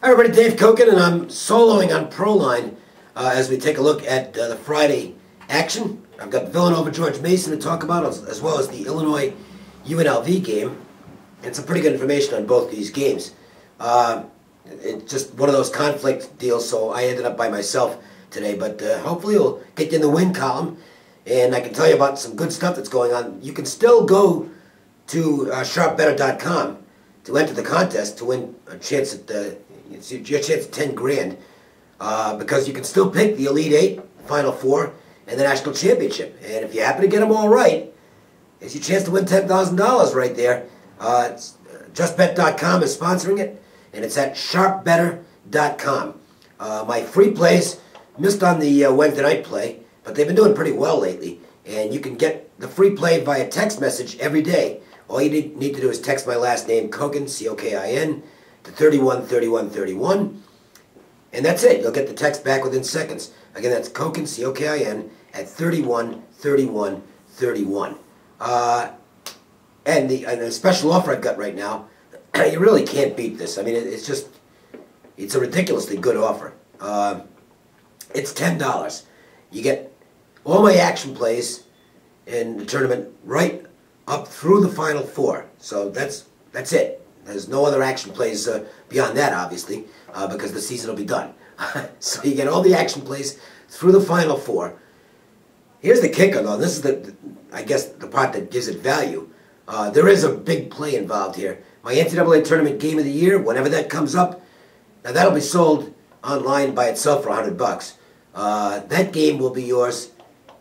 Hi everybody, Dave Koken, and I'm soloing on Proline as we take a look at the Friday action. I've got Villanova George Mason to talk about, as well as the Illinois UNLV game, and some pretty good information on both these games. It's just one of those conflict deals, so I ended up by myself today, but hopefully it'll get you in the win column, and I can tell you about some good stuff that's going on. You can still go to sharpbetter.com to enter the contest to win a chance at it's your chance at 10 grand, because you can still pick the Elite Eight, Final Four, and the National Championship. And if you happen to get them all right, it's your chance to win $10,000 right there. JustBet.com is sponsoring it, and it's at sharpbetter.com. My free plays missed on the Wednesday night play, but they've been doing pretty well lately. And you can get the free play via text message every day. All you need to do is text my last name, Koken, C-O-K-I-N, to 313131, and that's it. You'll get the text back within seconds. Again, that's Koken, C-O-K-I-N, at 313131. And the special offer I've got right now, you really can't beat this. I mean, it's a ridiculously good offer. It's $10. You get all my action plays in the tournament right up through the Final Four. So that's it. There's no other action plays beyond that, obviously, because the season will be done. So you get all the action plays through the Final Four. Here's the kicker, though. This is I guess, the part that gives it value. There is a big play involved here. My NCAA Tournament Game of the Year, whenever that comes up, now that'll be sold online by itself for $100. That game will be yours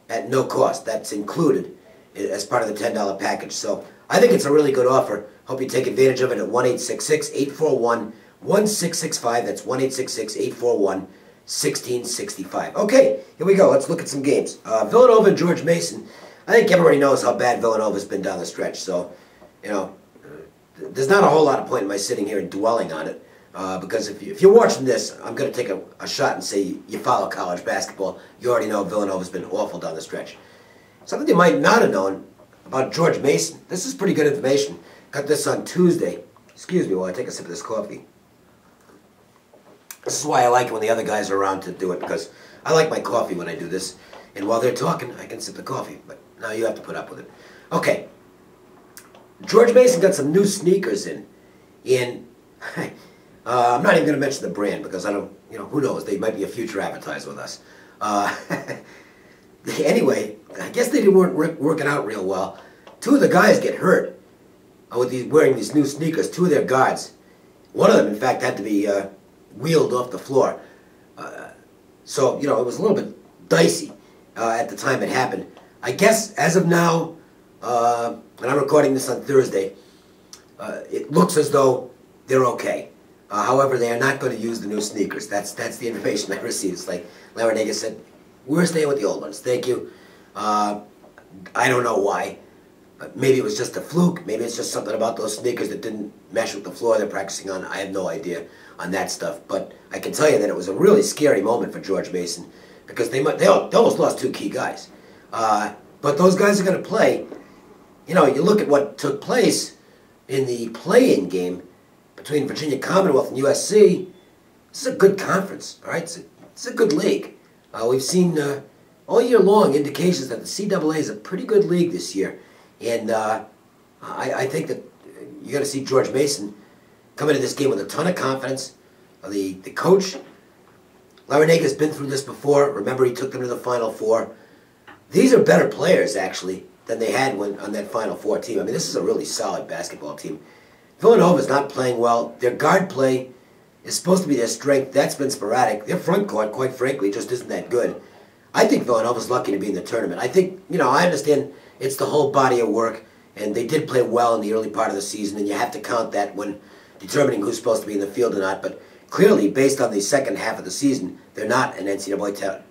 at no cost. That's included as part of the $10 package. So I think it's a really good offer. Hope you take advantage of it at 1-866-841-1665. That's 1-866-841-1665. Okay, here we go. Let's look at some games. Villanova and George Mason. I think everybody knows how bad Villanova's been down the stretch. So, you know, there's not a whole lot of point in my sitting here and dwelling on it. Because if you're watching this, I'm going to take a shot and say you follow college basketball. You already know Villanova's been awful down the stretch. Something you might not have known about George Mason. This is pretty good information. Got this on Tuesday. Excuse me while I take a sip of this coffee. This is why I like it when the other guys are around to do it, because I like my coffee when I do this. And while they're talking, I can sip the coffee. But now you have to put up with it. Okay. George Mason got some new sneakers in. I'm not even going to mention the brand because I don't, who knows? They might be a future advertiser with us. Anyway, I guess they weren't working out real well. Two of the guys get hurt with wearing these new sneakers. Two of their guards. One of them, in fact, had to be wheeled off the floor. So, it was a little bit dicey at the time it happened. I guess, as of now, and I'm recording this on Thursday, it looks as though they're okay. However, they are not going to use the new sneakers. That's the information I received. It's like Larry said, we're staying with the old ones. Thank you. I don't know why. Maybe it was just a fluke. Maybe it's just something about those sneakers that didn't mesh with the floor they're practicing on. I have no idea on that stuff. But I can tell you that it was a really scary moment for George Mason, because they almost lost two key guys. But those guys are going to play. You look at what took place in the play-in game between Virginia Commonwealth and USC. This is a good conference, all right? It's a good league. We've seen all year long indications that the CAA is a pretty good league this year. And I think that you're going to see George Mason come into this game with a ton of confidence. The coach, Larry has been through this before. Remember, he took them to the Final Four. These are better players, actually, than they had on that Final Four team. I mean, this is a really solid basketball team. Villanova's not playing well. Their guard play is supposed to be their strength. That's been sporadic. Their front court, quite frankly, just isn't that good. I think Villanova's lucky to be in the tournament. I think, I understand it's the whole body of work, and they did play well in the early part of the season, and you have to count that when determining who's supposed to be in the field or not. But clearly, based on the second half of the season, they're not an NCAA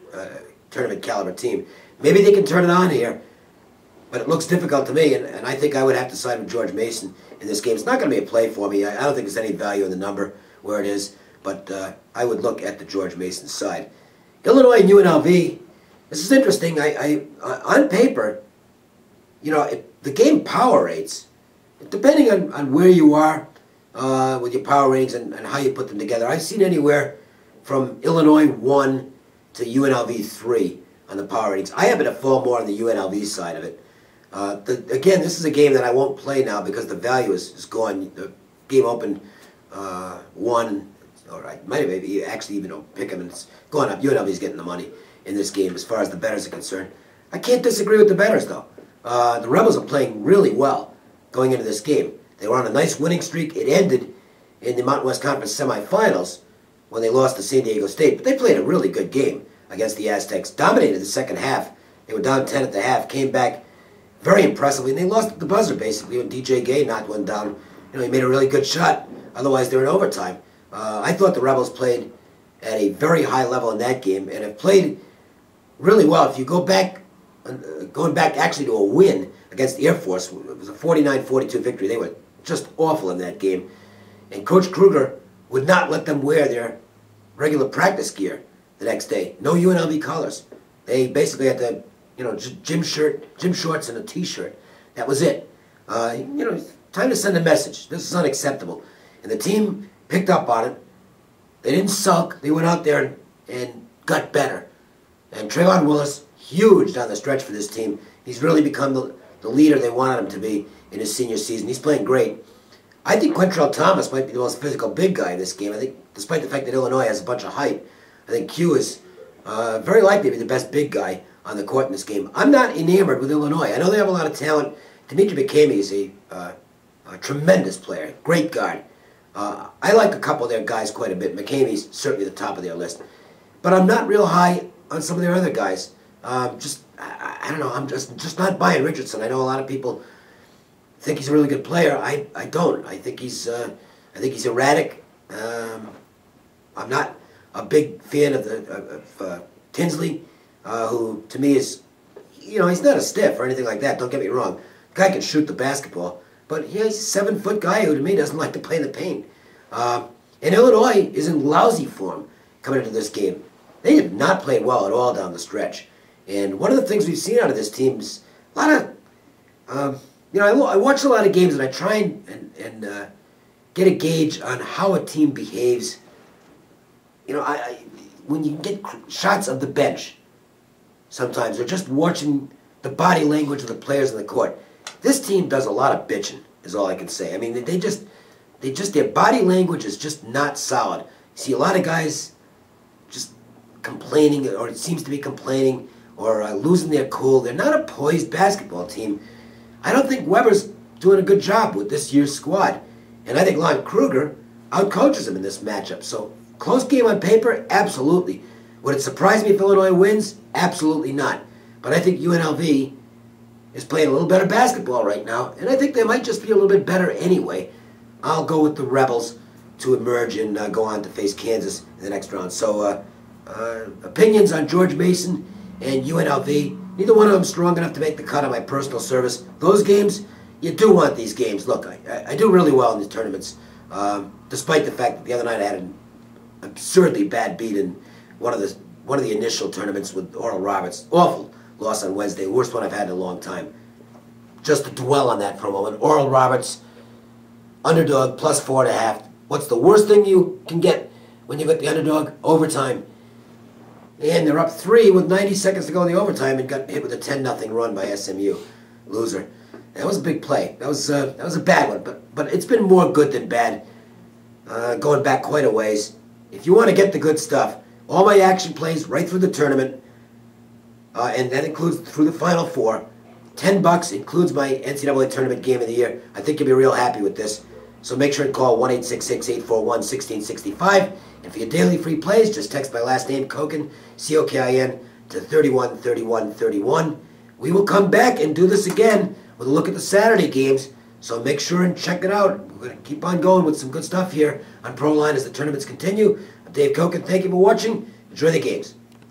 tournament caliber team. Maybe they can turn it on here, but it looks difficult to me, and I think I would have to side with George Mason in this game. It's not going to be a play for me. I don't think there's any value in the number where it is, but I would look at the George Mason side. Illinois and UNLV, this is interesting. On paper, the game power rates, depending on where you are, with your power ratings and how you put them together. I've seen anywhere from Illinois 1 to UNLV 3 on the power ratings. I happen to fall more on the UNLV side of it. Again, this is a game that I won't play now because the value is gone. The game opened 1, or I might have maybe actually even pick them, and it's going up. UNLV's getting the money in this game as far as the bettors are concerned. I can't disagree with the bettors, though. The Rebels are playing really well going into this game. They were on a nice winning streak. It ended in the Mountain West Conference semifinals when they lost to San Diego State. But they played a really good game against the Aztecs. Dominated the second half. They were down 10 at the half. Came back very impressively. And they lost at the buzzer, basically, when DJ Gay knocked one down. You know, he made a really good shot. Otherwise, they were in overtime. I thought the Rebels played at a very high level in that game and have played really well. If you go back, going back actually to a win against the Air Force, it was a 49-42 victory. They were just awful in that game. And Coach Kruger would not let them wear their regular practice gear the next day. No UNLV colors. They basically had to, you know, gym shorts and a T-shirt. That was it. You know, time to send a message. This is unacceptable. And the team picked up on it. They didn't sulk. They went out there and got better. And Trayvon Willis, huge down the stretch for this team. He's really become the leader they wanted him to be in his senior season. He's playing great. I think Quentrell Thomas might be the most physical big guy in this game. I think, despite the fact that Illinois has a bunch of height, I think Q is very likely to be the best big guy on the court in this game. I'm not enamored with Illinois. I know they have a lot of talent. Dimitri McCamey is a tremendous player, great guard. I like a couple of their guys quite a bit. McCamey's certainly the top of their list. But I'm not real high on some of their other guys. I don't know, I'm just not buying Richardson. I know a lot of people think he's a really good player. I don't. I think he's erratic. I'm not a big fan of Tinsley, who to me is, you know, he's not a stiff or anything like that. Don't get me wrong. The guy can shoot the basketball, but yeah, he's a 7-foot guy who to me doesn't like to play in the paint. And Illinois is in lousy form coming into this game. They have not played well at all down the stretch. And one of the things we've seen out of this team is a lot of, you know, I watch a lot of games and I try and get a gauge on how a team behaves. You know, when you get shots of the bench, sometimes, or just watching the body language of the players on the court, this team does a lot of bitching, is all I can say. I mean, their body language is just not solid. You see a lot of guys just complaining, or it seems to be complaining, or losing their cool. They're not a poised basketball team. I don't think Weber's doing a good job with this year's squad. And I think Lon Kruger outcoaches him in this matchup. So, close game on paper? Absolutely. Would it surprise me if Illinois wins? Absolutely not. But I think UNLV is playing a little better basketball right now, and I think they might just be a little bit better anyway. I'll go with the Rebels to emerge and go on to face Kansas in the next round. So, opinions on George Mason and UNLV, neither one of them strong enough to make the cut on my personal service. Those games, you do want these games. Look, I do really well in these tournaments, despite the fact that the other night I had an absurdly bad beat in one of the initial tournaments with Oral Roberts. Awful loss on Wednesday, worst one I've had in a long time. Just to dwell on that for a moment. Oral Roberts, underdog, plus 4.5. What's the worst thing you can get when you get the underdog? Overtime. And they're up 3 with 90 seconds to go in the overtime and got hit with a 10-0 run by SMU. Loser. That was a big play. That was a bad one, but it's been more good than bad, going back quite a ways. If you want to get the good stuff, all my action plays right through the tournament, and that includes through the Final Four. $10 includes my NCAA Tournament Game of the Year. I think you'll be real happy with this. So make sure and call 1-866-841-1665. And for your daily free plays, just text my last name, Kokin, C-O-K-I-N, to 313131. We will come back and do this again with a look at the Saturday games. So make sure and check it out. We're going to keep on going with some good stuff here on Proline as the tournaments continue. I'm Dave Kokin. Thank you for watching. Enjoy the games.